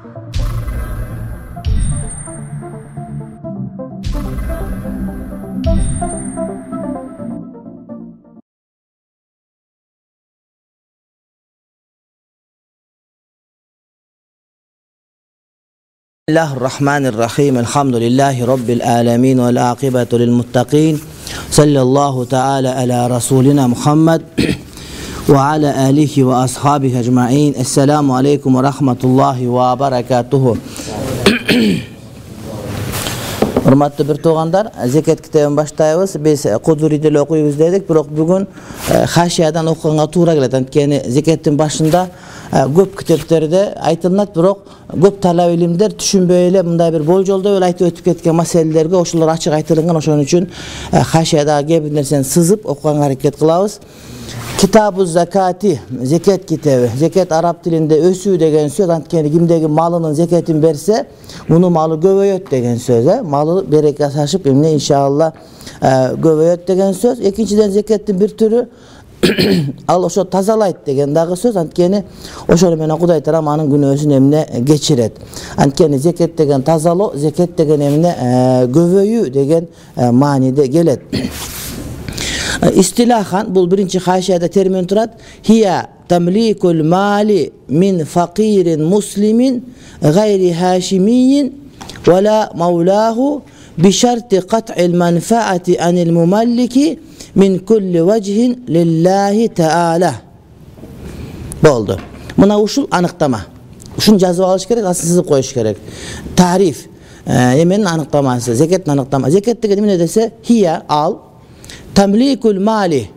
Bismillahirrahmanirrahim. Elhamdülillahi Rabbil alemin ve akibatu lil muttaqin. Sallallahu teala ala Rasulina Muhammed ve ala alihi ve ashabihi ecma'in. Esselamu aleyküm ve rahmetullahi ve berekatuhu. Hurmatly bir toğandar, zekat kitabını başlayabız. Biz Kuduri'de okuyubuz dedik, biroq bugün haşiyadan okuğanga tuğra kelет. Antkeni zekattın başında köp kitaplarda aytılınat, biroq köp talab ilimler түшүнбөй мындай bir boljolda öyle aytып ötüp ketken meselelerge oşular açık aytılıngan. Oşon üçin haşiyada kep nerseni sızıp okuğanga hareket kılabız. Kitab-ı Zakati, zekat kitabı. Zekat Arap dilinde ösü degen söz. Antkeni kimdeki malının zekatini berse, bunu malı göbeyöt degen söz. Malı bereket aşıp inşallah göbeyöt degen söz. İkinciden zekatin bir türü al oşo tazalayt degen dagı söz. Antkeni oşo menen Kuday Taala anın günөөsүn emine geçiret. Antkeni zekat degen tazalı, zekat degen emine göbeyü degen manide gelet. İstilahan bu birinci haşiyada termin turat. Hiya tamlikul mali min fakirin muslimin gayri haşimiyin ve la mevlahu bi şarti kat'il menfaati anil mumalliki min kulli vecihin lillahi teala. Oldu. Buna uşul anıktama. Uşun yazıp alış gerek, aslında sızıp koyuş gerek. Tarif. Yemenin anıklaması, zekatın anıklaması. Zekat degen ne dese hiya al. Tamlikul mali,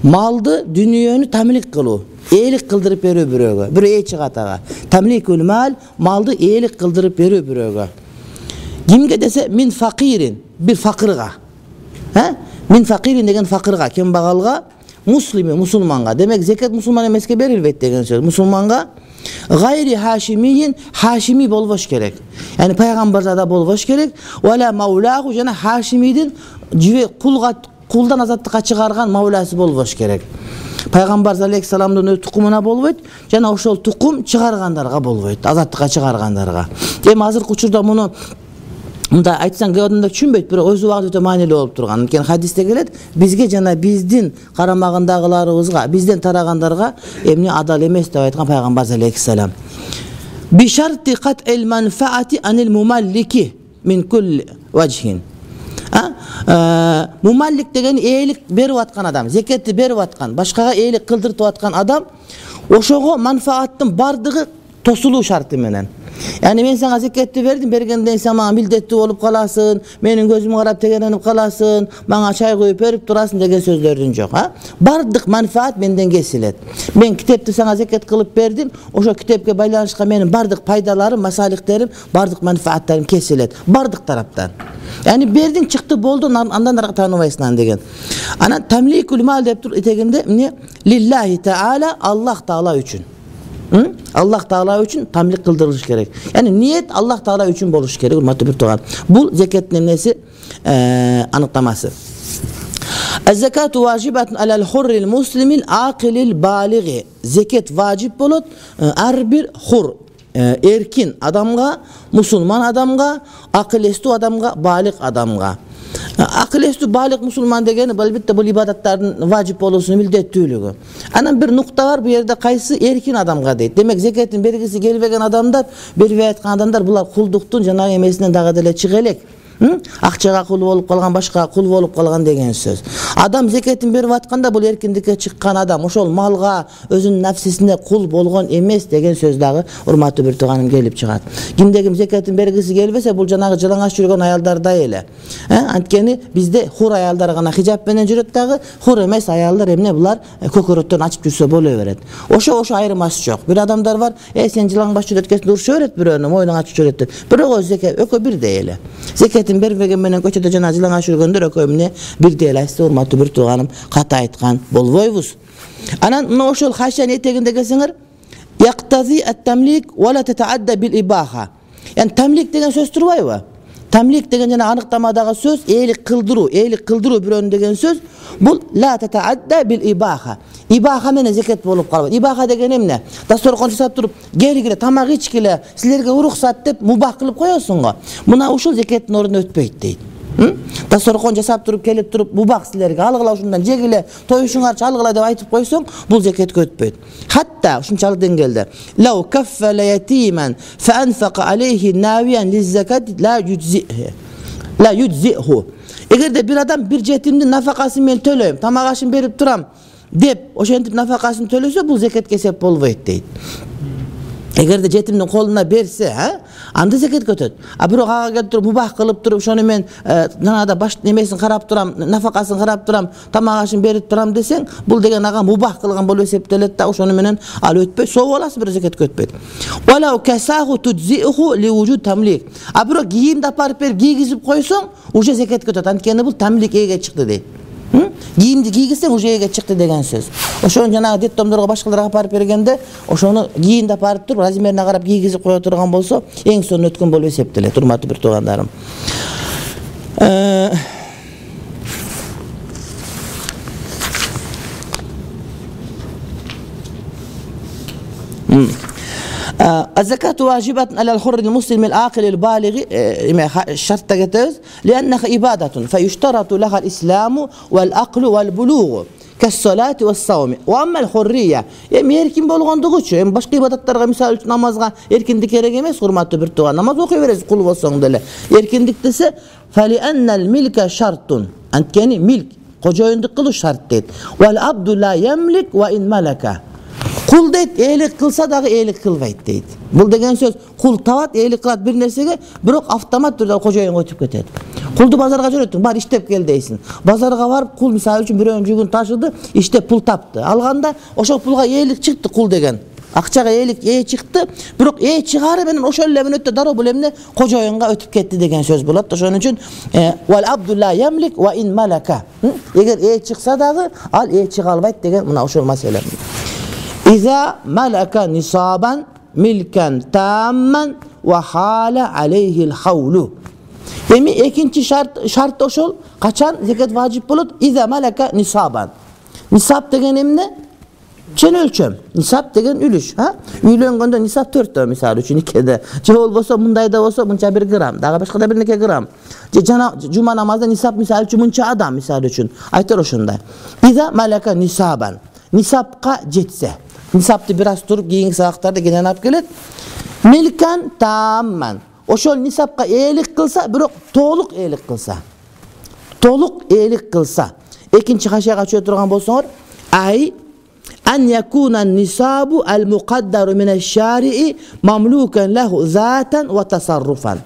maldı dünyanı tamlik kılı, iyilik kıldırıp veriyor biröge, bir iyi çıkatağa. Tamlikul mal, maldı iyilik kıldırıp veriyor biröge. Kimge dese min fakirin, bir fakırga. Min fakirin degen fakırga, kim bağalga? Muslimi, musulmanga. Demek zekat musulman emeske berilbet degen söz. Musulmanga gayri haşimiyin, haşimi bolboş gerek. Yani peygamberzada bolboş gerek. Ve la mevlahu, jana haşimidin jive kuldan azatlıkka çıkargan Mavlası bolboş gerek. Peygamber aleyhissalamdın öz tukumuna bolboyt, jana oşol tukum çıkargandarga bolboyt, azatlıkka çıkargandarga. Hem hazır uçurda bunu munda aytsan gördüğünde düşünbeyt, biroq özü wagt öte maneli olup turgan. Antkeni hadiste gelet, bizge jana bizdin karamagındagılarыбызга, bizden taragandarga emne adal emes dep aytgan Peygamber aleyhissalam. Bi şarti kat'il menfaati anil mumalliki min kulli vecihin. Mumallik degen iyilik berip atkan adam, zekatты berip atkan, başkaga iyilik kıldırtıp atkan adam, oşogo manfaattın bardığı tosulu şartı menen. Yani men sana zekatты verdim, bergenden sen bana mildetli olup kalasın, menin gözümü karap tegelenip kalasın, bana çay koyup verip durasın degen sözlerden yok. Bardık manfaat menden kesilet. Ben kitapты sana zekat kılıp verdim, oşo kitapke baylanışka menin bardık paydalarım, masaliklerim, bardık manfaatlarım kesilet. Bardık taraftan. Yani berdin çıktı boldu, andan arka tanımaysın degen. Ana tamlikul mal dep tur eteginde ne? Lillahi Teala, Allah Teala üçün. Allah Teala üçün tamlik kıldırılış gerek. Yani niyet Allah Teala üçün boluş gerek. Hurmatly bir toğan. Bu zekatın nesi anıklaması. Ez-zekatu vacibatun alel hurril muslimil aqilil baligi. Zekat vacip bolut her bir hur, erkin adamga, musulman adamga, akıl estu adamga, balik adamga. Akıl estu balik musulman degeni elbette bu ibadatların vacip oluşunu mildettүүлügü. Anan bir nokta var, bu yerde kaysı erkin adamga deyt. Demek zekatın belgisi gelbegen adamlar, berip aytkan adamlar bular kulduktun jana emesinden daga dele çıgelek. Akçaga kul bolup kalgan, başka kul bolup kalgan degen söz. Adam zekatın berip atkanda bul erkindikке çıkkan adam, oşol malga, özünün nafsisine kul bolgon emes degen söz dagı hurmatly bir toğanım gelip çıgat. Kimdeki zekatın bergisi gelbese bul janagı jalaŋaç жүрgөн ayaldarda ele. Antkeni bizde hur ayalдар gana hijab menen жүрөt dagı, hur emes ayalдар emne bular kököröттөн açıp жүрse bolo beret. Oşo ayırması çok. Bir adamlar var, sen jalaŋbaç жүрөtkесин duruşa öret biröөнү, moynuň açıp жүрөt. Biroq zekat ökö bir değil. Zekat bermegen menen köçede jana jalaŋaç жүрgөндөр ökömüne bir değil aýsy hurmatly bir toğanım kata aytkan bolboýbuz. Anan oşol haşiýanın eteginde gelseňer yaqtazi at-tamlik we la tataadda bil ibaha. Yani tamlik degen söz turbayby. Tamlik деген жана аныктамадагы сөз eelik кылдыруу бирөөнү деген сөз. Бул la tataadda bil ibaha. Ibaha менен зекет болуп калбайт. Ibaha деген эмне? Дасторкон жасап туруп, келгиле тамак ичкиле, силерге уруксат деп мубах кылып коесуң го. Мына ушул зекеттин ордуна өтпөйт дейт. Дасторкон жасап туруп, келип туруп, мубах силерге алгыла ушундан жегиле, тоюшуңарчы алгыла деп айтып койсоң, бул зекетке өтпөйт. Хатта ушунчалык деңгээлде лау каффала ятиман фа анфаqa алейхи навиян лиззакати ла юджзиху. Эгерде бир адам бир жетимдин нафакасын мен төлөйм, тамак ашын берип турам деп ошентип нафакасын төлөсө, бул зекетке эсеп болбойт дейт. Эгерде жетимдин колуна берсе, анда зекетке өтөт. А бирок ага келип туруп мубах кылып туруп, ошону мен жанагыда баш немесин карап турам, нафакасын карап турам, тамак ашын берип турам десең, бул деген ага мубах кылган болуп эсептелет да, ошону менен ал өтпөй, соо аласың, бирок зекетке өтпөйт. Валау касаху туджзиху ли вужуд тамлик. А бирок кийимди апарып берип кийгизип койсоң, уже зекетке өтөт. Анткени бул тамлик эге чыкты дейт. Кийимди кийгизсең уже эге чыкты деген сөз. Ошону жанагы детдомдорго башкаларга апарып бергенде, ошону кийимди апарып туруп, размерине карап кийгизип кое турган болсо, эң сонун өткөн болуп эсептелет, урматтуу бир туугандарым. الزكاة واجبة على الحر المسلم العاقل البالغ شرط كتز لأنها عبادة فيشترط لها الإسلام والعقل والبلوغ كالصلاة والصوم. وأما الحرية erkin болгондугу үчүн башка ибадаттарга, мисалы үчүн намазга эркиндик керек эмес, урматтуу бир тууган. Намаз окуй бересиз кул болсоң деле. Эркиндик десе فلأن الملك شرط. Анткени милк кожоюндук кылуу шарт дейт. والعبد لا يملك وإن ملك. Кул дейт, eelик кылса дагы eelик кылбайт дейт. Бул деген сөз, кул табат, eelик кылат бир нерсеге, бирок автомат түрдө кожоюнга өтүп кетет. Кулду базарга жөнөттүң, бар иштеп кел дейсиң. Базарга барып, кул мисалы үчүн бирөөнүн жүгүн ташыды, иштеп пул тапты. Алганда ошол пулга eelик чыкты, кул деген. Акчага eelик чыкты, бирок чыгары менен ошол эле менен өтө дароо бул эмне кожоюнга өтүп кетти деген сөз болот. Ошон үчүн вал абдулла ямлик ва ин малака. Эгер чыкса дагы, ал чыга албайт деген мына ошол маселе. إذا ملك نصابا ملكا تاما وحال عليه الحول. Эми экинчи шарт ошол, качан зекет важип болот? إذا ملك نصابا. Нисап деген эмне? Чен өлчөм. Нисап деген үлүш, Үйлөнгөндө нисап 4 мисалы үчүн икеде. Же болбосо мындайда болсо мынча 1 грамм, дагы башка да бир неке грамм. Же жана жума намазда нисап мисалы үчүн мынча адам мисалы үчүн. Айтор ошондой. إذا ملك نصابا. Нисапка жетсе. Нисапты бир аз туруп кийинки сабактарда кенен алып келет. Милкан таамман. Ошол нисапка eelik кылса, бирок толук eelik кылса. Толук eelik кылса. Экинчи кашаяга чөй турган болсоңор, ай ан якуна нисабу ал муқаддару мин аш-шари'i мамлукан лаху затан ва тасарруфан.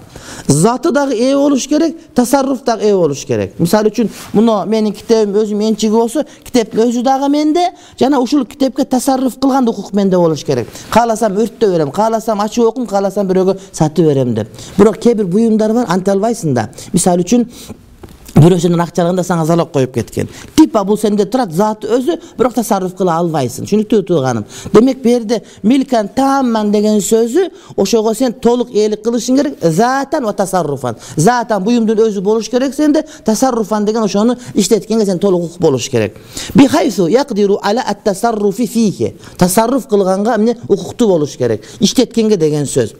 Заты дагы ээ болуш керек, тасарруф дагы ээ болуш керек. Мисалы үчүн, муну менин китебим өзүм менчиги болсо, китептин өзү дагы менде, жана ушул китепке тасарруф кылган укук менде болуш керек. Кааласам өрттөп берем, кааласам ачып окуйм, кааласам бирөөгө сатып берем деп. Бирок кээ бир буюмдар бар, анта албайсың да. Мисалы үчүн, бирөөсүнүн акчалыгында сага залог коюп кеткен. Типа бул сенде турат, заты өзү, бирок тасарруф кыла албайсың. Түшүнүктүү тууганым. Демек берде милкан таамман деген сөзү, ошого сен толук eelik кылышың керек, затан ва тасарруфан. Затан буюмдун өзү болуш керек сенде, тасарруфан деген ошону иштеткенге сен толук укук болуш керек. Би хайсу яқдиру ала ат-тасарруфи фихи. Тасарруф кылганга эмне укуктуу болуш керек, иштеткенге деген сөз.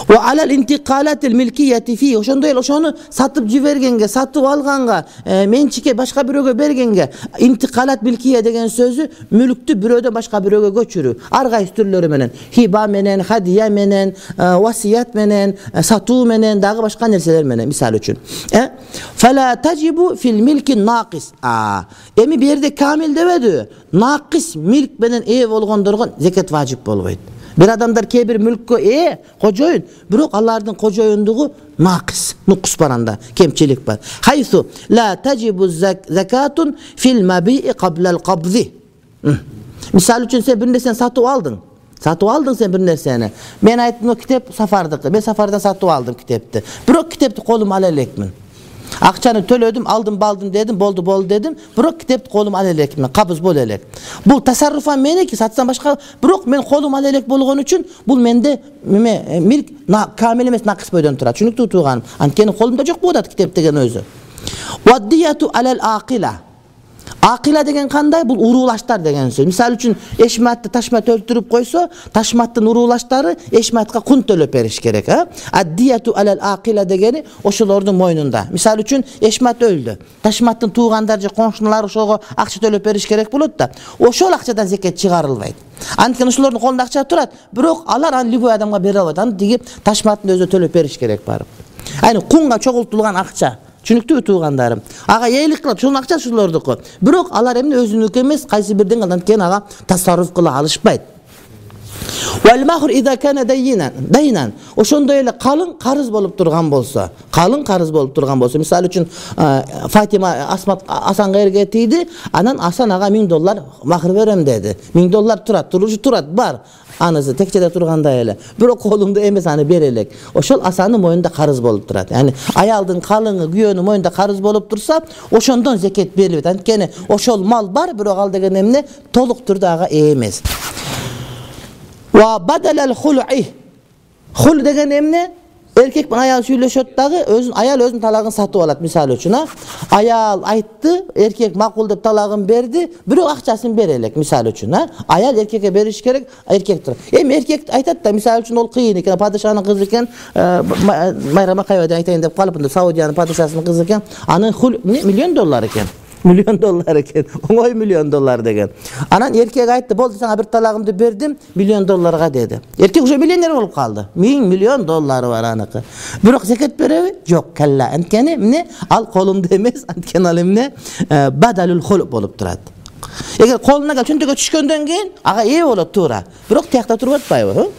Ва алал интиқалатил милкияти фи. Ошондой эле ошону сатып жибергенге, сатып алган менчикке башка бирөөгө бергенге интикалат милкия деген сөзү мүлктү бирөөдөн башка бирөөгө көчүрүү. Ар кайсы түрлөрү менен, хиба менен, хадия менен, васият менен, сатуу менен, дагы башка нерселер менен, мисалы үчүн. Фала тажибу фил милки нақис. Эми берде камил дебеди. Нақис милк менен ээ болгондорго зекет важип болбойт. Бир адамдар кээ бир мүлккө кожоюн, бирок алардын кожоюндугу нақис, нукус бар анда, кемчилик бар. Хайсу ла тажибу закатун фил маби'i qabla al-qabzi. Мисалы үчүн сен бир нерсени сатып алдың. Сатып алдың сен бир нерсени. Мен айттым, китеп сафардыкы. Мен сафардан сатып алдым китепти. Бирок китепти колума ала элекмин. Akçаны төлödüm, aldım baldım dedim, boldu dedim. Bирок китепти колум ала элек мен, кабыз боло элек. Бул тасарруфан меники, сатсам башка, бирок мен колум ала элек болгон үчүн бул менде милк камил эмес, накыс бойдон турат. Түшүнүктүү тууганым. Анткени колумда жок болот китеп деген өзү. Ваддияту алал акила. Акила деген кандай? Бул уруулаштар деген сөз. Мисалы үчүн эшматты ташмат өлтүрүп койсо, ташматтын уруулаштары эшматка кун төлөп бериш керек, а? Аддияту алал акила дегени ошолордун мойнунда. Мисалы үчүн эшмат өлдү. Ташматтын туугандары же коңшулары ошого акча төлөп бериш керек болот да. Ошол акчадан зекет чыгарылбайт. Анткени ошолордун колунда акча турат, бирок алар аны любой адамга бере албайт. Аны тиги ташматтын өзү төлөп бериш керек барып. Айны кунга чогултулган акча. Түшүнүктүү туугандарым. Ага эйлик кылат, ошонун акчасы ошолордуку. Бирок алар эмне өзүнүкү эмес, кайсы бирден анткени ага тасарруф кыла алышпайт. Wal mahr idha kana daynan. Ошондой эле калың карыз болуп турган болсо, мисалы үчүн Фатима Асанга эргетиди, анан Асан ага $1000 махр берем деди. $1000 турат, бар. Анысы текчеде турганда эле. Бирок колумда эмес, аны бере элек. Ошол Асанын моюнда карыз болуп турат. Яни аялдын калыңы, күйөөнүн моюнда карыз болуп турса, ошондон зекет берилбейт. Анткени ошол мал бар, бирок ал деген эмне толук түрдө ага ээ эмес. Wa badal al-khul'i. Khul деген эмне? Эркек менен аял сүйлөшөт дагы, аял өзүнүн талагын сатып алат, мисалы үчүн, аял айтты, эркек макул деп талагын берди, бирок акчасын бере элек, мисалы үчүн, аял эркекке бериш керек, эркек тур. Эми эркек айтат да, мисалы үчүн ол кыйын экен, падышанын кызы экен, Майрама Кайвада айтайын деп калыпмын, Саудиянын падышасынын кызы экен, анын хул $1,000,000 экен. $1,000,000 экен. Оңой $1,000,000 деген. Анан эркек айтты, болду сага бир талагымды бердим, $1,000,000 деди. Эркек уже миллионер болуп калды. $1,000,000 бар аныкы. Бирок зекет береби? Жок, калла. Анткени эмне? Ал колумда эмес, анткени ал эмне? Бадалул хул болуп турат. Эгер колуна чөнтөгө түшкөндөн кийин ага ээ болот туура. Бирок тиякта туруп атпайбы?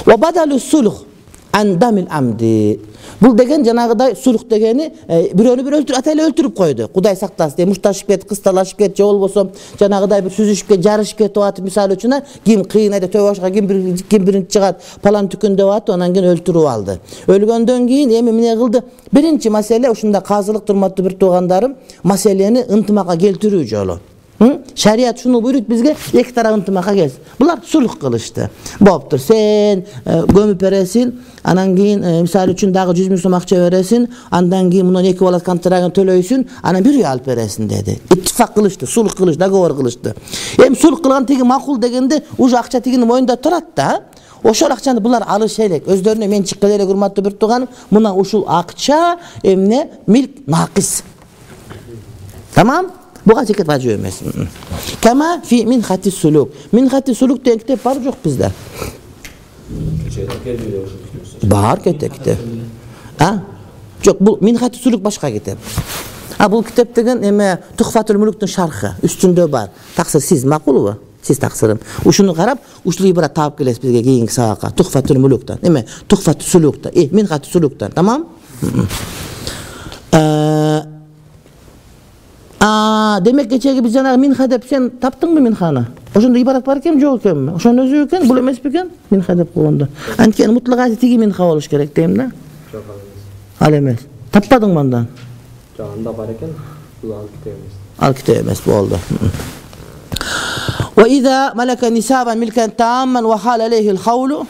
Ва бадалус сулх андамил амди. Бул деген жанагыдай сулх дегени бирөөнү бир өлтүрүп койду. Кудай сактасын деп мушташып кетти, кысталашып кетти, же болбосо жанагыдай бир сүзүшүп кетти, жарышып кетип атып, мисалы үчүн, ким кыйын айда төбө башка ким биринчи чыгат, палан түкүн деп атып, анан кийин өлтүрүп алды. Өлгөндөн кийин эми эмне кылды? Биринчи маселе ушунда казылык турматтуу бир туугандарым, маселени ынтымакка келтирүү жолу. Шариат шуну буйрут бизге, эки тарап ынтымакка келсин. Булар сулх кылышты. Болуптур, сен көмүп бересиң, анан кийин мисалы үчүн дагы 100,000 сом акча бересиң, андан кийин мунун 2 балат контрагын төлөйсүң, анан бир үй алып бересиң деди. Иттифак кылышты, сулх кылышты, договор кылышты. Эми сулх кылган тиги макул дегенде, уже акча тигинин моюнда турат да. Ошол акчаны булар алыш элек. Өздөрүнө мен чыккан эле урматтуу бир тууганым, мына ушул акча эмне? Милк накис. Тамам? Буга зекет важып эмес. Кама фи мин хати сулук. Мин хати сулук деген китеп бар жок бизде? Бар китеп. Жок, бул мин хати сулук башка китеп. Бул китеп деген эме Тухфатул Мулуктун шархы үстүндө бар. Таксыр сиз макулбу? Сиз таксырым. Ушуну карап, ушул ибарат таап келесиз бизге кийинки сабакка. Тухфатул Мулуктан. Эме Тухфатул Сулуктан. Мин хати сулуктан, тамам? Демек кечеги биз жанагы минха деп сен таптыңбы минханы? Ошондо ибарат бар экен, жок экенби? Ошонун өзү экен, бул эмеспи экен? Минха деп койгондо. Анткени мутлак тиги минха болуш керек дейм да. Жок, ал эмес. Таппадыңбы андан? Жок, анда бар экен, бул ал китеп эмес. Ал китеп эмес болду. Wa idha malaka nisaban milkan tamman wa hala alayhi al-khawlu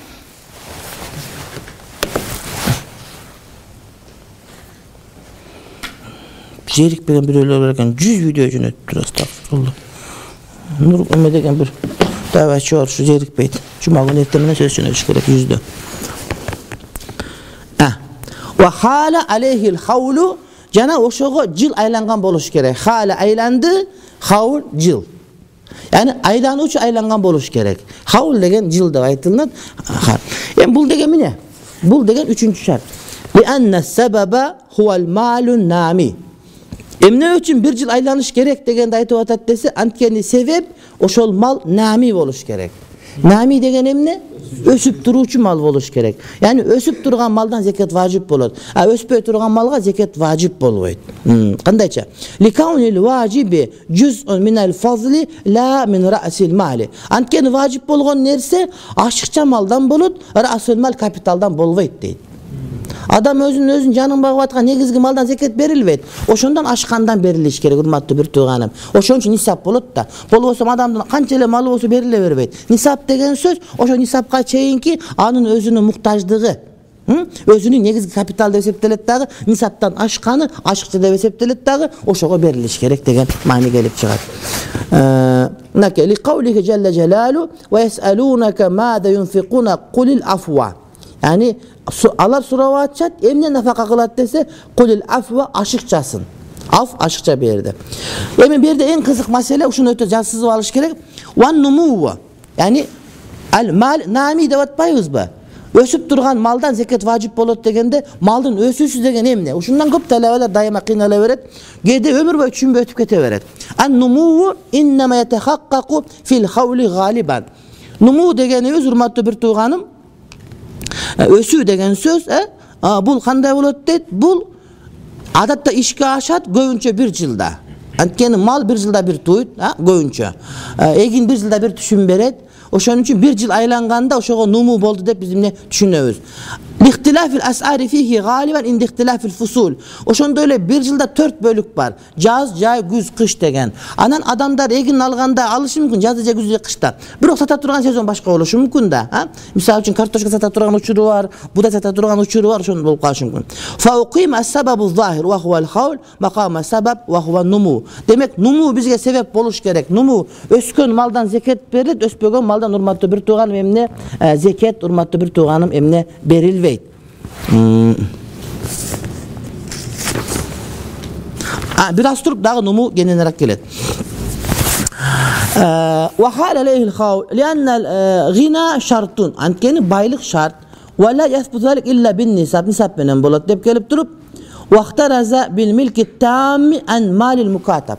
Jerik bilen biröylөр бар экен, 100 видео жөнөттүр астагфирулла. Нур эме деген бир давачы бар, ушу жерикпейт. Жума күнү эртең менен сөз жөнөтүш керек 100дө. Wa hala alayhi al-khawlu жана ошого жыл айланган болуш керек. Хала айланды, хаул жыл. Яни айлануучу айланган болуш керек. Хаул деген жыл деп айтылат. Эми бул деген эмне? Бул деген 3-чү шарт. Li anna sababa huwa al-malun nami. Эмне үчүн бир жыл айланыш керек дегенди айтып атат десе, анткени себеп ошол мал нами болуш керек. Нами деген эмне? Өсүп туруучу мал болуш керек. Яни өсүп турган малдан зекет важип болот. Өспөй турган малга зекет важип болбойт. Кандайча? Ликаунил важиби жуз'ун минал фазли ла мин ра'сил мали. Анткени важип болгон нерсе ашыкча малдан болот, ра'сул мал капиталдан болбойт дейт. Adam özün canın bagып aткан негизги малдан зекет берилбейт. Ошондон ашкандан берилиш керек, урматтуу бир тууганым. Ошон үчүн нисап болот да. Болбосо адамдын канча эле малы болсо бериле бербейт. Нисап деген сөз ошо нисапка чейинки анын өзүнүн муктаждыгы, өзүнүн негизги капитал деп эсептелет дагы, нисаптан ашканы ашыкчы деп эсептелет дагы, ошого берилиш керек деген маани келип чыгат. Накели каулихи жалла жалалу ва ясалунaka мада юнфикуна кулил афва. Yani алар сурап атышат, эмне нафака кылат десе, кулил афва ашыкчасын. Af ашыкча берди. Эми берде эң кызык маселе, ушуну өтө жазсызып алыш керек. Ван нуму. Yani ал мал нами деп атпайбызбы? Өсүп турган малдан зекет важип болот дегенде, малдын өсүүсү деген эмне? Ушундан көп талабалар дайыма кыйнала берет. Кээде өмүр бою түшүнбөй өтүп кете берет. Ан нуму иннама ятахаккаку фил хаули галибан. Нуму дегенибиз, урматтуу бир тууганым, өсүү деген сөз, бул кандай болот дейт? Бул адатта ишке ашат көбүнчө 1 жылда. Анткени мал 1 жылда бир туйт, көбүнчө. Эгин 1 жылда бир түшүн берет. Ошон үчүн 1 жыл айланганда ошого нуму болду деп биз эмне түшүнөбүз. Ихтилафил асари фихи галибан инди ихтилафил фусул. Ошондой эле 1 жылда 4 бөлүк бар. Жаз, жай, күз, кыш деген. Анан адамдар эгин алганда алышы мүмкүн жазда же күздө кышта. Бирок сата турган сезон башка болушу мүмкүн да, Мисалы үчүн картошка сата турган учуру бар, будай сата турган учуру бар, ошондой болуп калышы мүмкүн. Фа уқима ас-сабабу захир ва хува ал-хаул мақама сабаб ва хува нуму. Демек нуму бизге себеп болуш керек. Нуму өскөн малдан зекет берилет, өспөгөн малдан урматтуу бир тууганым эмне зекет, урматтуу бир тууганым эмне берилбейт. Biraz turup daha numu genelerak gelet. وحال عليه الخاول لأن الغنى شرط أنكن بايلق شرط ولا يثبت ذلك إلا بالنسب نسب من بولت دب kelip turup واخترز بالملك التام عن مال المكاتب.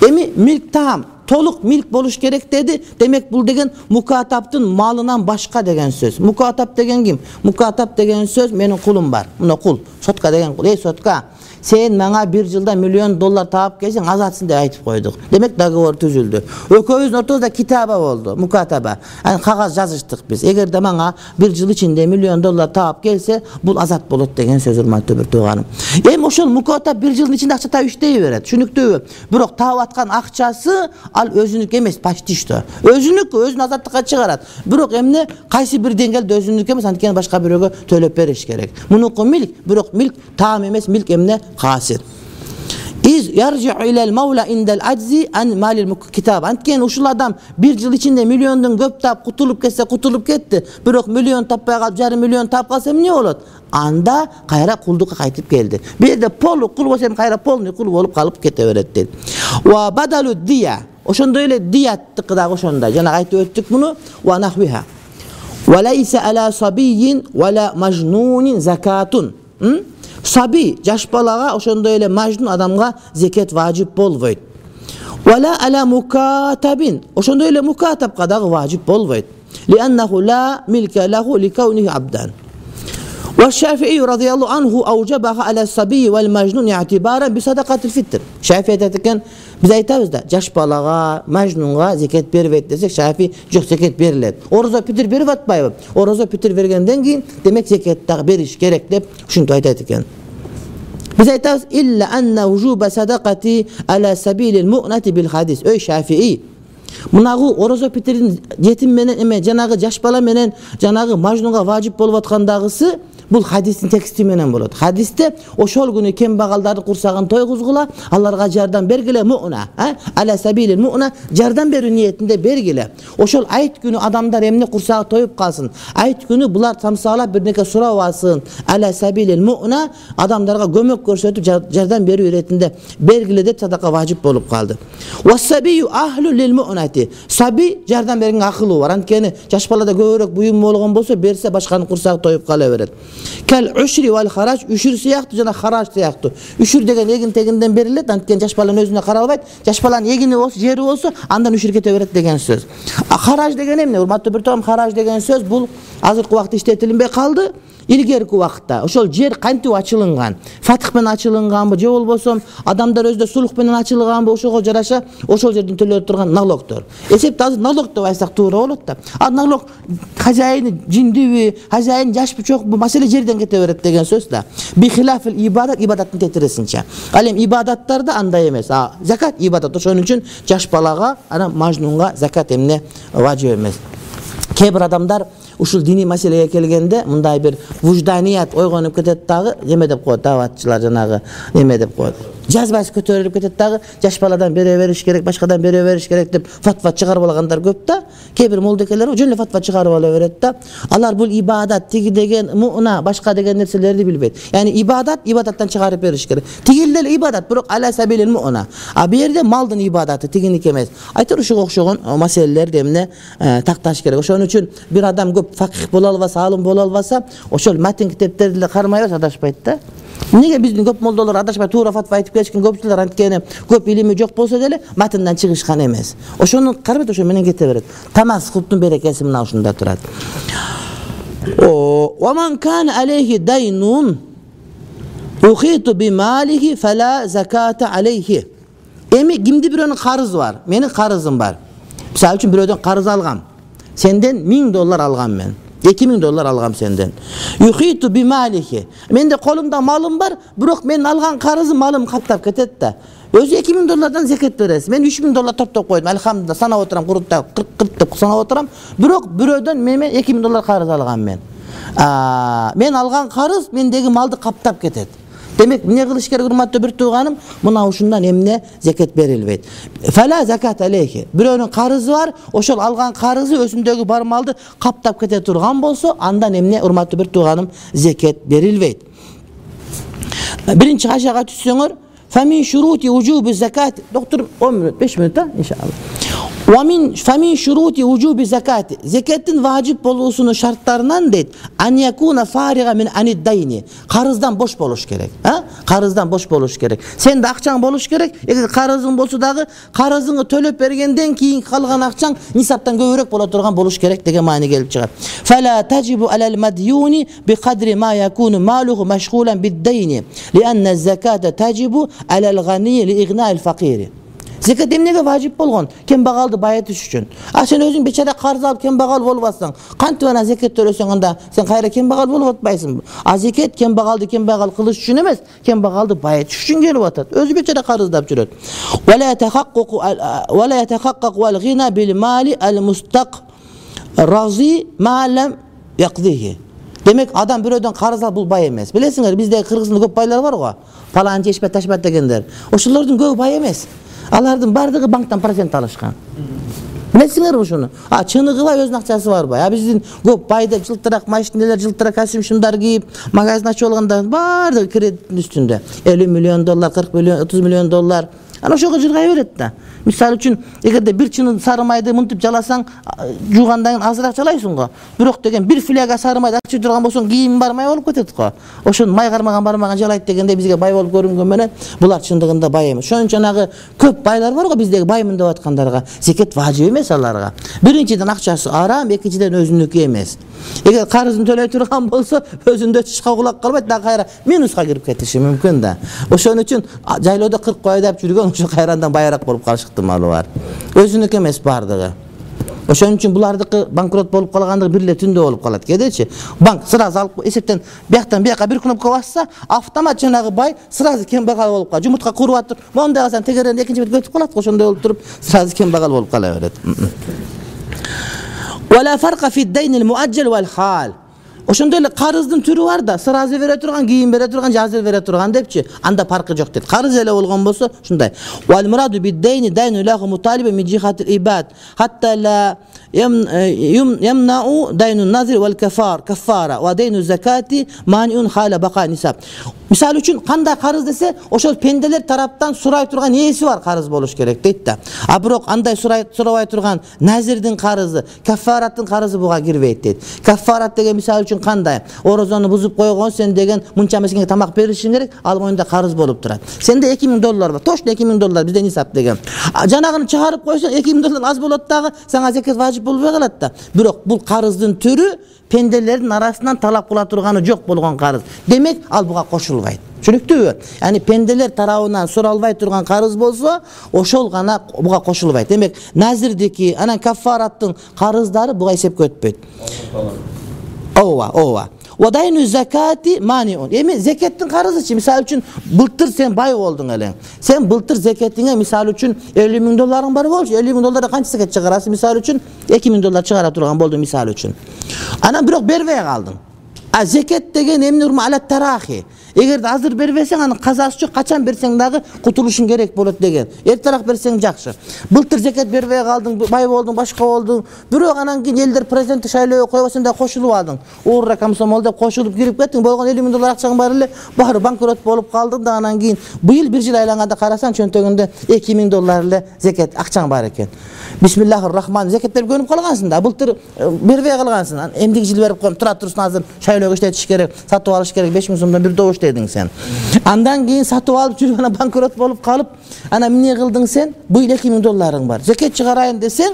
Emi milk tam toluk milk boluş gerek dedi. Demek bul degen mukataptın malından başka degen söz. Mukatap degen kim? Mukatap degen söz menin kulum var. Buna kul. Sotka degen kul. Ey sotka. Sen bana 1 yılda $1 milyon taap gelsen azatsın diye aytıp koyduk. Demek dogovor tüzüldü. Ököyüzün ortasında kitaba oldu. Mukataba. Yani kağız yazıştık biz. Eğer de bana 1 yıl içinde $1 milyon taap gelse bul azat bolut degen söz urmatlı bir tuğanım. Hem oşul mukatap 1 yılın içinde akça ta üçteyi verir. Şünüktü. Bırok taap atkan akçası al özünlük emez paştı işte. Özünlük özün azatlığa çıkarat. Bırok emne kaysi bir dengelde özünlük emez. Antikeni başka bir öge tölep veriş gerek. Munuku milk. Bırok milk taam emez. Milk emne hasir. İz yarci'u ilel mevla indel aczi an malil kitab. Antken uşul adam 1 yıl içinde $1 milyondan köp tap kutulup ketse kutulup ketdi. Bирок $1 milyon tapпай kalıp $0,5 milyon tap kalsam ne olur? Anda kayra kulduğa kaytıp geldi. Bir de polu kul bolsam kayra polnu kul bolup kalıp keteveretti. Wa badalu diya. Oşonda öyle diyat tıkıda oşonda. Jana aytıp öttük bunu. Wa nahviha. Wa laysa ala sabiyyin wa la majnunin zakatun. Sabi, jaş balaga, oşonda öyle majnun adamga zeket vacip bolboyt. Wala ala mukatabin, oşonda öyle mukatabga da vacip bolboyt. Li'annahu la milke lahu li kawnihi abdan. Ve Şafii radıyallahu anhu avcabaha ala sabi vel majnun i'tibaren bi sadaqatil fitr. Şafii aytadiken biz aytabız da jaş balaga, majnunga zeket beribet desek Şafii jok zeket berilet. Oroza pitir berip atpayбы. Oroza pitir bergenden keyin demek zeket da beriş gerek dep şunu aytadiken. Biz aytabız illa anna wujuba sadaqati ala sabilil mu'nati bil hadis. Öy Şafii Mınağı oroza pitirin yetim menen eme janagı jaş bala menen janagı majnunga vacip bolup atkandagısı bu hadisin teksti menen bolot. Hadiste oşol günü kembagalдарды kursagın toyguzgula Allah'a jardan bergile mu'na, ala sabilil mu'na jardan beru niyetinde bergile. Oşol ayet günü adamlar emne kursağı toyup kalsın. Ayet günü bular tamsala bir neke surap alsın. Ala sabilil mu'na adamlarga gömök görsetip jardan beru üretinde bergile de sadaka vacip bolup kaldı. Vas-sabiyyu ahlul lil mu'nati. Sabi jardan bergen akılı var. Antkeni jaş balada köbürök buyum bolgan bolsa berse başkanın kursağı toyup kala beret. Kel üşri vel haraç, üşür siyahtı jana haraç siyahtı. Üşür degen egin teginden berilet, antken jaş balanın özüne karalbayt. Jaş balanın egini olsa, jeri olsa andan üşür kete beret degen söz. Haraç degen emne? Urmatlı bir toğum haraç degen söz bul azırkı vakti işletilinbey kaldı. İlgerki vaqtda oşol jer kantip açılıngan, fatih menен açılınganbı je bolbosam adamlar özde sulh menен açılganbı oşoga jaraşa oşol жерден төлөp turgan налогтор. Эсепти азыр налог деп айтсак туура болот да. А налог хозяйны жиндиби, хозяйын жашпы чокпу маселе эле жерден кете берет деген сөз да. Би хилафил ибадат, ибадаттын тетиресинче. Ал эми ибадаттарда андай эмес. Закат ибадат, ошон үчүн жаш балага, ана мажнунга закат эмне важип эмес. Кээ бир адамдар ушул диний маселеге келгенде мындай бир вужданият ойгонуп кетет дагы, эме деп коет даватчылар, жанагы эме деп коет. Жазбасы көтөрүлүп кетет дагы, жаш баладан бере бериш керек, башкадан бере бериш керек деп фатва чыгарып алгандар көп да. Кээ бир молдекелер жөн эле фатва чыгарып ала берет да. Алар бул ибадат, тиги деген муна, башка деген нерселерди билбейт. Яни ибадаттан чыгарып бериш керек. Тигил эле ибадат, бирок аля сабилил муна. А бу жерде малдын ибадаты, тигиники эмес. Айтыр ушуга окшогон маселелерди эмне такташ керек. Ошон үчүн бир адам көп факих боло албаса, алым боло албаса, ошол матен китептерди эле кармай адашпайт да. Неге биздин көп молдолор адашпай туура фатва айтып келишкен көпчүлөр анткени көп илими жок болсо деле матендан чыгышкан эмес. Ошону карбет, ошо менен кете берет. Тамас куптун берекеси мына ушунда турат. Wa man kana alayhi daynun uhitu bi malihi fala zakata alayhi. Эми кимди бирөөнүн карызы бар? Менин карызым бар. Мисалы үчүн бирөөдөн карыз алгам. Сенден $1000 алгам мен. $2000 алгам сенден. Yuhitu bi malihi. Менде колумда малым бар, бирок мен алган карызым малым каптап кетет да. Өзү $2000 закат бересиз. Мен $3000 топтоп койдум. Алхамдулилlah, санап отурам, курутта 40 деп санап отурам. Бирок бирөөдөн мен $2000 карыз алгам мен. Мен алган карыз мендеги малды каптап кетет. Демек, эмне кылыш керек урматтуу бир тууганым? Мына ушундан эмне закат берилбейт. Фала закат алейхи. Бирөөнүн карызы бар, ошол алган карызы өзүндөгү бар малды каптап кете турган болсо, андан эмне урматтуу бир тууганым закат берилбейт. Биринчи кайшага түшсөңөр, фамин шурути вужуби закат. Доктор 10 мүнөт, 5 мүнөт да, иншалла. Фамин шурути вужуби закати. Закаттын важип болуусунун шарттарынан дейт, ан якуна фарига мин анид дайни. Карыздан бош болуш керек. Карыздан бош болуш керек. Сенде акчаң болуш керек. Эгер карызың болсо дагы, карызыңы төлөп бергенден кийин калган акчаң нисаптан көбүрөөк боло турган болуш керек деген маани келип чыгат. Фала таджибу алал мадюни би кадри ма якуну малуху машгулан бид дайни. Лианна заката таджибу алал гани ли игнаил факири. Закат эмнеге важип болгон? Кембагалды байытыш үчүн. Сен өзүң бечара карыз алып кембагал болуп атсаң, кантип ана закат төлөсөң анда сен кайра кембагал болуп атпайсың. Закат кембагалды кембагал кылыш үчүн эмес, кембагалды байытыш үчүн келип атат. Өзү бечара карыздап жүрөт. Вала yatahaqqaqu al-ghina bil mali al-mustaqrazi ma lam yaqdihi. Демек, адам бирөөдөн карыз алып бул бай эмес. Билесиңер, бизде Кыргызстанда көп байлар бар го. Палан жешпе ташпат дегендер. Ошолордун көбү бай эмес. Алардын бардыгы банктан процент алышкан. Билесиңерби ушуну? Чыныгыбай өзүнүн акчасы барбай. Биздин көп байды жылтырак машиналар, жылтырак костюм шундар кийип, магазин ачып алгандар бардыгы кредиттин үстүндө. $50 миллион, $40 миллион, $30 миллион. Ана ошого жыргай берет да. Мисалы үчүн, эгерде бир чынын сары майды мынтип жаласаң, жуугандан кийин азыраак жалайсың го. Бирок деген бир фляга сары майды ачып турган болсоң, кийим бармай болуп кетет го. Ошон май кармаган бармаган жалайт дегенде бизге бай болуп көрүнгөн менен, булар чындыгында бай эмес. Ошон жанагы көп байлар бар го биздеги баймын деп аткандарга, закат важип эмес аларга. Биринчиден акчасы арам, экинчиден өзүнүкү эмес. Эгер карызын төлөй турган болсо, өзүндө чычка кулак калбайт, да кайра минуска кирип кетиши мүмкүн да. Ошон үчүн жайлоодо 40 кой айдап жүргөн ошо кайрандан байраак болуп калыш ыктымалы бар. Өзүнүкү эмес бардыгы. Ошон үчүн булардыкы банкрот болуп калгандыгы бир эле түндө болуп калат. Кедечи, банк сразу алып эсептен бияктан бияка бир кнопка басса, автомат жанагы бай сразу кембагал болуп калат. Жумуртка куруп атып, мондай калсаң тегерен экинчи бет көтүп калат, ошондой болуп туруп сразу кембагал болуп кала берет. Вала фарка фи дайн ал-муаджал вал хал. Ошондой эле карыздын түрү бар да, сразу бере турган, кийин бере турган, жазыр бере турган депчи, анда фаркы жок дейт. Карыз эле болгон болсо, ушундай. Вал мураду бид дайни дайну лаху муталиба мин жихатил ибад, хатта ла يمنع دين النذر والكفارة ودين الزكاة مانع حال بقاء نسب. Misal üçün kanda karız dese oşol pendeler taraftan surayıp turgan neyesi var karız boluş gerek deyit da. Bирок андай surabay turgan nazirdin karızı, kaffaratın karızı buğa girбейт deyit. Kaffarat degen misal üçün kanday orozonu buzup koygon sen degen muncha meskenge tamak berişin gerek, al moyunda karız bolup turat. Sende $2000 var. Toşlu $2000 bizden nisap degen. Janagını çıkarıp koysan $2000 az bolot dagı sana zakat vacip bolbay kalat da. Bирок bul karızdın türü pendelerin arasından talap kıla turganı jok bolgon karız. Demek al buğa koşulbayt. Çürüktü. Yani pendeler tarafından soralbay turgan karız bolsa oşol gana buğa koşulbayt. Demek nazirdeki anan kaffarattın karızları buğa esep kötpeyt. Ova. Wa daynu zakati maniun. Emi zekatın qarızı misal üçün былтыр sen bay oldun ele. Sen былтыр zekatine misal üçün 50 min doların var bolçu. 50 min dolara qancha zekat çıgarasın misal üçün 2 min dolar çıgara turgan boldu misal üçün. Ana birok bervey kaldın. A zekat degen emni urma ala tarahi. Eğer de hazır berbeseň anın kazası çok kaçan berseň dagı kutuluşun gerek bolat degen. Erterak berseň jakşı. Былтыр zekat bervey kaldın, bay boldun, başka oldun. Birok anan keyin elder prezidenti şaýlaýa koýbasyň da koşulup aldın. Uğurra komsomolda koşulup girip kettin. Bolgan 50 min dolar akçaň bar ele, bari bankrot bolup kaldın da anan keyin bu yıl bir yıl aylanganda karasan çöntögünde 2 min dolar ele zekat akçaň bar eken. Bismillahirrahmanirrahim. Zekat berip gönüp kalgansın da, былтыр bervey kalgansın. Emdiki yıl berip koyup tura tursun hazır şaýlaýa işletiş gerek, satıp alış gerek 5 min so'mdan bir doğuş dedin sen. Andan keyin satıp alıp жүрüp ana bankrot bolup kalıp ana mine kıldın sen? Bu yıl 2 min dolarың var. Zekat çıgaraýyn desen,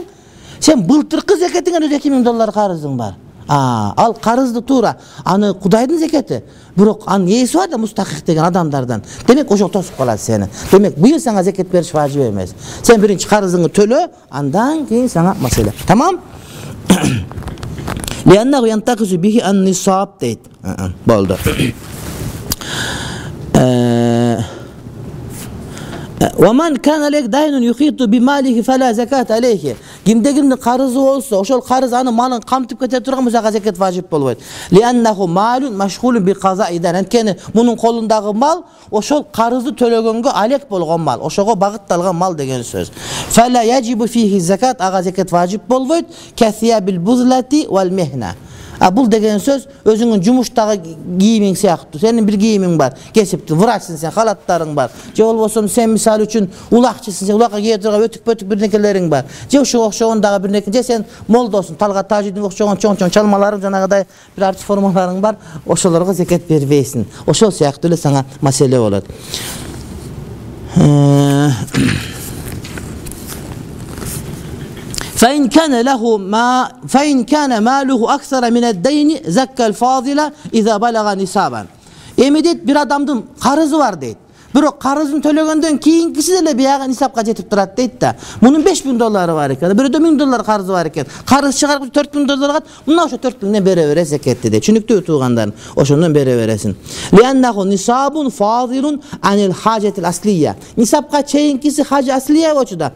sen былтыркы zekatiňe 2 min dolar qarızың var. Al qarızdy tura. Anı Hudaýdyň zekati. Birok an ýesi var da mustahik degen adamlardan. Demek oşo tosup kalat seni. Demek bu yıl sana zekat beriş wajyp emes. Sen birinci qarızıňy tölö, andan keyin sana mesele. Tamam? Liannahu yantaqisu bihi an-nisab deyt. Boldu. وَمَنْ كَانَ لَكْ دَيْنٌ يُخِيطُ بِمَالِهِ فَلَا زَكَاةَ عَلَيْهِ. Kimde qarızı olsa, oşol qarız anı malın kamtıp kete turgan bolsa zekat wajyp bolýar. Liannahu malun maşgulun bi qaza'idan. Enkeni munun kolundağı mal oşol qarızı tölөгөнгө alek bolgan mal, oşoga bagıttalgan mal degen söz. Fala yajibu fihi zakat, aga zekat wajyp bolboýt. Kasiyabil buzlati wal mihna. Bul degen söz özüňiň jumuşdagy giyimiň syakty. Senin bir giyimiň bar. Kesipdi, wraçsyn sen, halatlaryň bar. Je bolbosom sen misal üçün ulakçysın, sen ulakka giýerdiň ötük-pötük bir nekeleриň bar. Je şu okşogondagy bir neke, je sen moldosun, Talgat Tajiddin okşogon çoň-çoň çalmalaryň janagaday bir arty formalaryň bar. Oşolarga zekat berbeýsin. Oşol syakty ele sana mesele bolat. فإن كان ماله أكثر من الدين زكى الفاضل إذا بلغ نصابا. Emedet bir adamdın qarızı var deyit. Birok qarızın tölөгөндөн keyinkisi dele biyaga nisapka jetip turat deyit da. Bunun 5 bin doları var eken, biride 1000 dolar qarızı var eken. Qarız çıgarıp 4 bin dolar kat, bundan oşo 4 binden bere vere zeketdi de. Çünüktü tuğandan oşondan bere veresin. Liannahu nisabun fadilun anil hacetil asliye. Nisapka çeyinkisi hac asliye olçuda.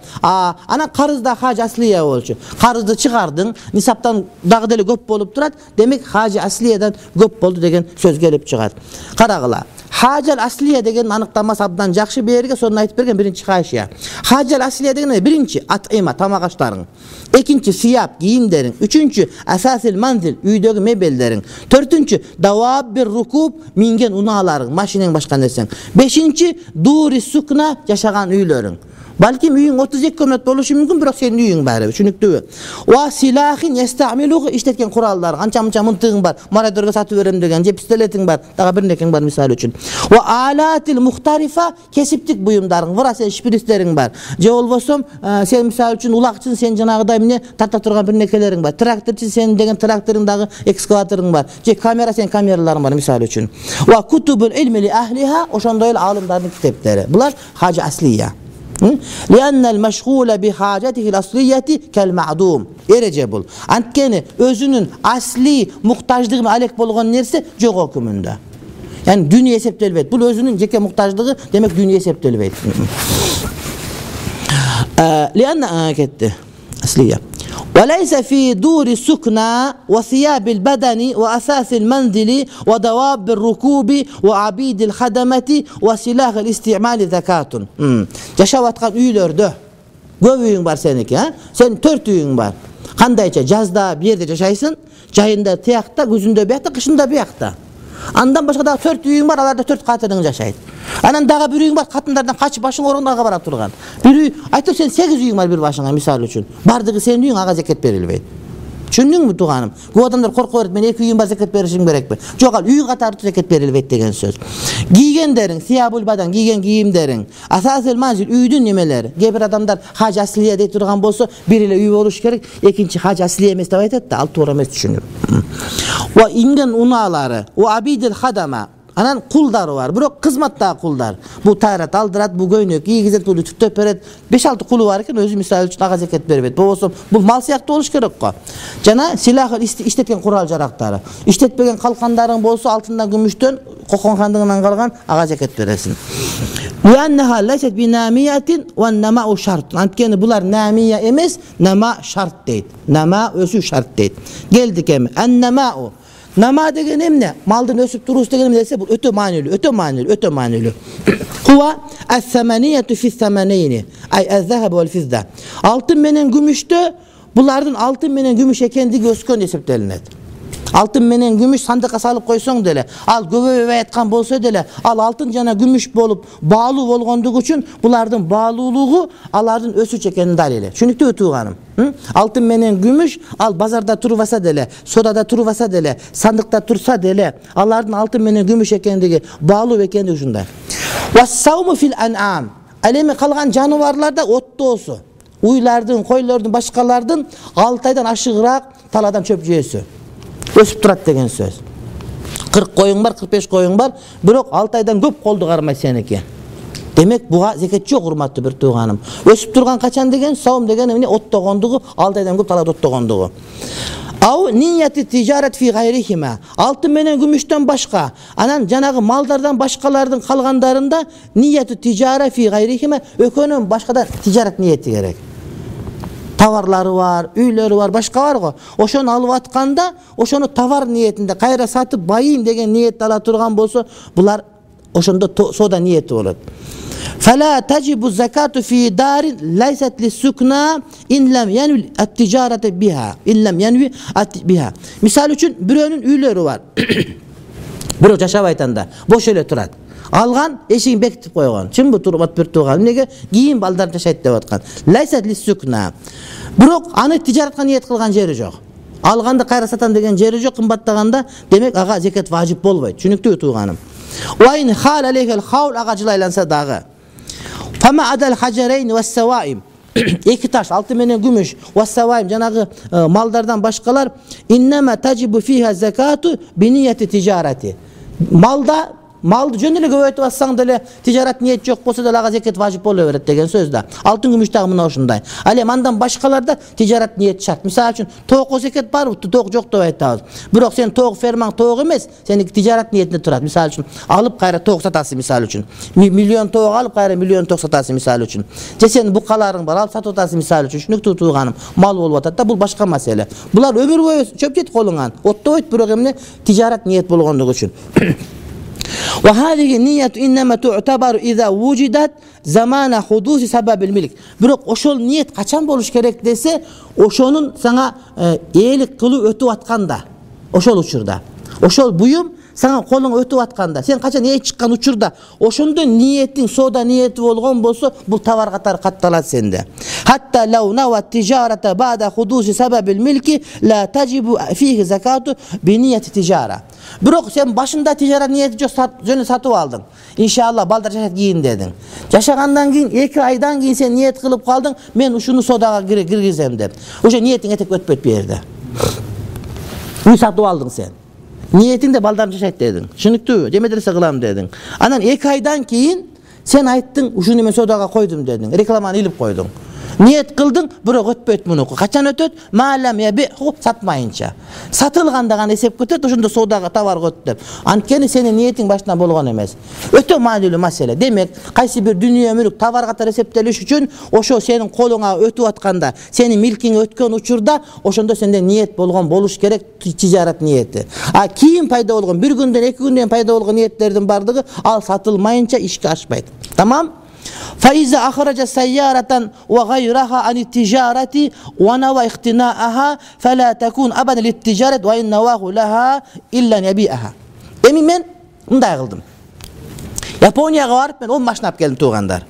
Ana qarızda hac asliye olçu. Qarızdı çıgardın, nisaptan dağı deli köp bolup turat. Demek hac asliyeden köp boldu degen söz gelip çıgar. Qaragıla. Hacel asliye degen anıqlaması abdan jakşı berge sonuna aytip bergen birinci haşiya. Hacel asliye degen birinci at'ima tamak aşlaryň. Ekinci siyap giyimleriň. Üçüncü asasil manzil üýdegi mebellerin. Dördüncü dawab bir rukub mingen unalaryň, maşineň başka nersen. Beşinci duri sukna yaşagan üýleriň. Balkim üyün 32 kilometre boluşu mümkün, birok senin üyün bari, çünüktü. Wa silahin yestamiluhu işletken kurallar, ança mıntığın var, maradörge satı verem degen, cep pistoletiň bar, daga bir nekin bar misal üçün. Wa alatil muhtarifa kesiptik buyumlarың, vırasa şpirisleriň bar. Je bolbosom sen misal üçün ulakçın sen janagıday mine tarta turgan bir nekeleriň bar. Traktorçy sen degen traktoryň dagı ekskavatoryň bar. Je kamera sen kameralaryň bar misal üçün. Wa kutubul ilmi li ahliha, oşondoy alımlaryň kitapları. Bular hac asliye. لأن المشغول بحاجته الأصلية كالمعدوم. Erecebul. Antkeni özünün asli muhtaçlığına alek bolgan nerse jok hükümünde. Yani dünya hesaptelbeyt. Bu özünün jeke muhtaçlığı demek dünya hesaptelbeyt. لأن ketti asliye. وليس في دور السكنى وثياب البدن وأساس المنزل ودواب الركوب وعبيد الخدمة وسلاح الاستعمال زكاة. Yaşawatkan üýlerde köp üýüň bar seniki, ha? Sen 4 üýüň bar. Kandayça jazda bir yerde yaşaysın, jayında tiyakta, güzünde biyakta, kışında biyakta. Andan başka da 4 üýüň bar, alarda 4 katyryň yaşayt. Anan daga bir üýüň bar, katynlardan kaçıp başyň orundaga bara turgan. Bir üy, aýtyp sen 8 üýüň bar bir başyňa misal üçün. Bardygy senin üýüň aga zekat berilbeyt. Düşündüňmi tuganym? Bu adamlar korkup berit, men 2 üýüň bar zekat berişim gerekmi? Jok, al üýüň gatary zekat berilbeyt degen söz. Giýgenderiň, siyabul badan giýgen giyimleriň, asasel manzil üýdün nimeleri. Gebir adamlar hac asliye deyip turgan bolsa, biriyle üý boluş gerek, ekinci hac asliye emes dep aýtat da, al toğra emes düşünür. Wa ingen unalary, wa abidil hadama, Anan kuldары var. Bирok kızmattagı kulдар. Bu tayrat aldırat, bu göynök kiygizet, bu tüktөp beret. 5-6 kulu var eken özü misal üçün aga zeket berбейт. Болбосо бул мал сыяктуу болуш керек го. Жана силах иштеткен курал жарактары. İştetпеген калкандарың болсо алтындан, күмүштөн, кокон хандыгынан калган ага зeket бересиң. Liannaha laysat binamiyatin ve nama'u şart. Antkeni bular namiya emes, nama şart deyt. Nama ösü şart deyt. Geldik emi. En-nama'u. Nama degen emne? Maldın ösüp durus degen emne dese bu ötö manülü. Huwa es-semaniyatu fi's-semaneyni. Ay ez-zahab ve'l-fizza. Altın menen gümüştö bulardın altın menen gümüş ekendigi öskön eseptelinedi. Altın menen gümüş sandıkka salıp koysoň dele, al göböp aytkan bolsa dele, al altın jana gümüş bolup bağlı bolgondugu üçün bulardın bağlılığı alardın ösüç ekenini dalili. Şunuktu ötüğanım. Altın menen gümüş al bazarda turvasa dele, sodada turvasa dele, sandıkta tursa dele, alardın altın menen gümüş ekendigi bağlı ekendigi şunday. Was-savmu fil-an'am. Alemi kalgan janawarlarda otto olsu. Uylardın, koylardın, başkalardın 6 aydan aşıgırak taladan çöp jeyesi. Ösüp turat degen söz. 40 koyun var, 45 koyun var. Bирок 6 aydan köp koldu garmay seniki. Demek buga zeket yok urmatlı bir tuğanım. Ösüp turgan kaçan degen, savum degen emine ottogondugu, 6 aydan köp talada ottogondugu. Av niyeti ticaret fi gayrihima. Altın menen gümüşten başka. Anan janağı maldardan başkalardan kalgandarında niyeti ticaret fi gayrihima. Ökönün başkadan ticaret niyeti gerek. Tavarları var, üyleri var, başka var go. Oşonu alıp atkanda, oşonu tavar niyetinde kayra satıp bayayım degen niyetli ala turgan bolsa, bular oşonda soda niyeti olur. Fala tacibu zakatu fi darin laysat lis-sukna in lam yanwi at-tijarete biha. In lam yanwi biha. Misal üçün birönün üyleri var. Biro yaşap aytanda boş ele turat. Algan eşiğin bekitip koygan. Çim bu turbat bir tuğan. Nege giyin baldar yaşayt dep atkan. Laysat lis-sukna. Bирок аны тижаратка ниет кылган жери жок. Алганды кайра сатам деген жери жок, кымбаттаганда демек ага зекет важип болбойт. Түнүктүү туганым. Wa in khal alayhil hawl aga jılaylанса дагы. Fama adal hajareyn ve's-sawaim. İki taş, altın menen gümüş, ve's-sawaim janagı mallardan başkalar innema tacibu fiha zakatu bi niyeti tijareti. Malды жөнеле көбөйтүп атсаң деле тижарат ниет жок болсо деле ага зекет важип боло берет деген сөз да. Алтын күмүш дагы мына ушундай. Ал эми андан башкаларда тижарат ниет шарт. Мисалы үчүн тоокко зекет барбы, тоок жок деп айтабыз. Бирок сен тоок фермаң тоок эмес, сеники тижарат ниетинде турат. Мисалы үчүн алып кайра тоок сатасың мисалы үчүн. Миллион тоок алып кайра миллион тоок сатасың мисалы үчүн. Же сенин букаларың бар, алып сатып атасың мисалы үчүн. Шунуктуу тууганым, мал болуп атат да, бул башка маселе. Булар өмүр бою чөп жет колуңан. Оттобойт, бирок эмне тижарат ниет болгондугу үчүн. وهذه النية إنما تعتبر إذا وجدت زمان حدوث سبب الملك. Bирок ошол ниет качан болуш керек десе, ошонун сага ээлик кылуу өтүп атканда, ошол учурда. Ошол буюм сага колуңа өтүп атканда, сен качан ээ чыккан учурда, ошондо ниетиң сода ниети болгон болсо, бул товар катары катталат сенде. Hatta law nawa tijarata ba'da hudusi sababil milki la tajibu fihi zakatu bi niyeti tijara. Bирок сен башында тижарат ниети жок, жөнү сатып алдың. Иншалла балдар жашат кийин дедиң. Жашагандан кийин 2 айдан кийин сен ниет кылып калдың, мен ушуну содага киргизем деп. Уже ниетиң этеп өтпөйт бу жерде. Үй сатып алдың сен. Ниетиңде балдарым жашайт дедиң. Түшүнүктүүбү? Же медресе кылам дедиң. Анан 2 айдан кийин сен айттың, ушуну мен содага койдум дедиң. Рекламаны илип койдуң. Ниет кылдың, бирок өтпөйт мунуку. Качан өтөт? Маалам ябиху сатмайынча. Сатылганда гана эсеп кетет, ошондо содага товар өтөт деп. Анткени сенин ниетиң башынан болгон эмес. Өтө маанилүү маселе. Демек, кайсы бир дүнүйө мүлк товар катары эсептелиш үчүн, ошо сенин колуңа өтүп атканда, сенин милкиңе өткөн учурда, ошондо сенде ниет болгон болуш керек, тижарат ниети. А кийин пайда болгон, bir күндөн 2 күндөн пайда болгон ниеттердин бардыгы ал сатылмайынча ишке ашпайт. Tamam? فإذا أخرج سيارة وغيرها عن التجارة ونوى اقتناءها فلا تكون أبدا للتجارة وإن نواه لها إلا أن يبيعها. Emin men mындай кылдым. Японияга барып мен 10 машина алып келдим туугандар.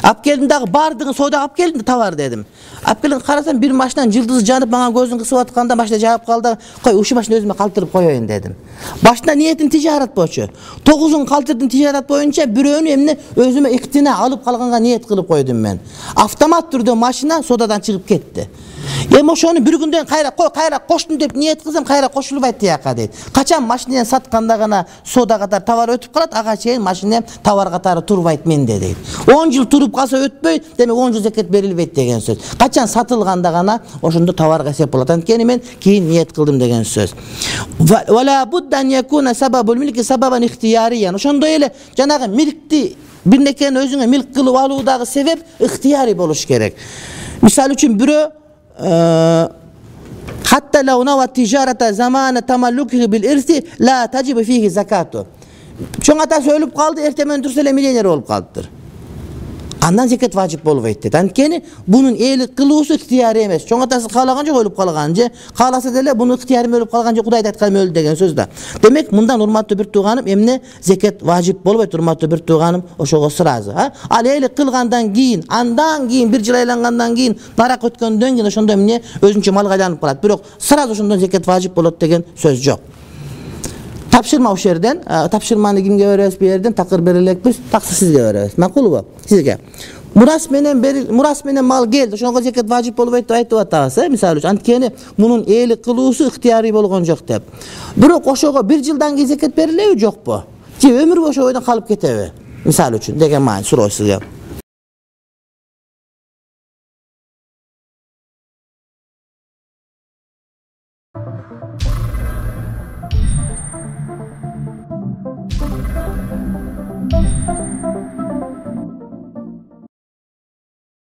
Алып келдим дагы бардыгын содага алып келдим товар дедим. Алып келген карасам бир машинанын жылдызы жанып мага көзүн кысып атканда машина жаап калды. Кой ушул машина өзүмө калтырып коеюн дедим. Башында ниетим тижарат болчу. 9'ун калтырдым тижарат боюнча бирөөнү эмне өзүмө иктина алып калганга ниет кылып койдум мен. Автомат түрдө машина содадан чыгып кетти. Эми ошону bir günden kayra koştum dep niyet kılsam kayra koşulbayt diyaka deyt. Kaçan maşinen satkanda gana soda kadar tavar ötüp kalat, aga çeyin maşinen tavar katары turbayt mende deyt. 10 yıl turup kalsa ötpöy, demek 10 yıl zekat berilbeyt degen söz. Kaçan satılganda gana oşondo tavarga esep bolat. Antkeni men keyin niyet kıldım degen söz. Ve la budda an yakuna sababul milki sababan ihtiyariyan. Oşondo ele janağı milkti bir neken özüne milk kılıp alуудагы sebep ihtiyari boluş gerek. Misal üçün biri hatta law nawa tijarata zamana tamallukihi bil irsi la tacibu fihi zakatu. Çoğun atası ölüp kaldı, ertemen dursele milyoner olup kaldıdır. Andan zekat vacip bolbayt dedi. Antkeni bunun eylik kılıusu ihtiyari emes. Çoğun atası kalaganca ölüp kalganca, kalasa dele bunu ihtiyari ölüp kalganca Kudayda aytkan öldü degen söz da. Demek mundan urmatlı bir tuğanım emne zekat vacip bolbayt, urmatlı bir tuğanım oşogo sırazı. Al eylik kılgandan giyin, andan giyin, bir yıl aylangandan giyin, narak ötköndön giyin oşonda emne özünçe mal gaylanıp kalat. Birok sıraz oşondan zekat vacip bolot degen söz yok. Tapşırma o yerden, tapşırmanı kimge veririz bir yerden, takır berilek biz, taksı sizge veririz. Makul bu, sizge. Muras menen mal geldi, şonuğa zekat vacip bolbayt aytıp atağısı, misal üçün, antkeni bunun eylik kılıusu ihtiyari bolgan jok dep. Birok oşoğa bir yıldan ki zekat berilevi jok bu. Ki ömür boşu oydan kalıp ketevi, misal üçün, degen mani, suro sizge.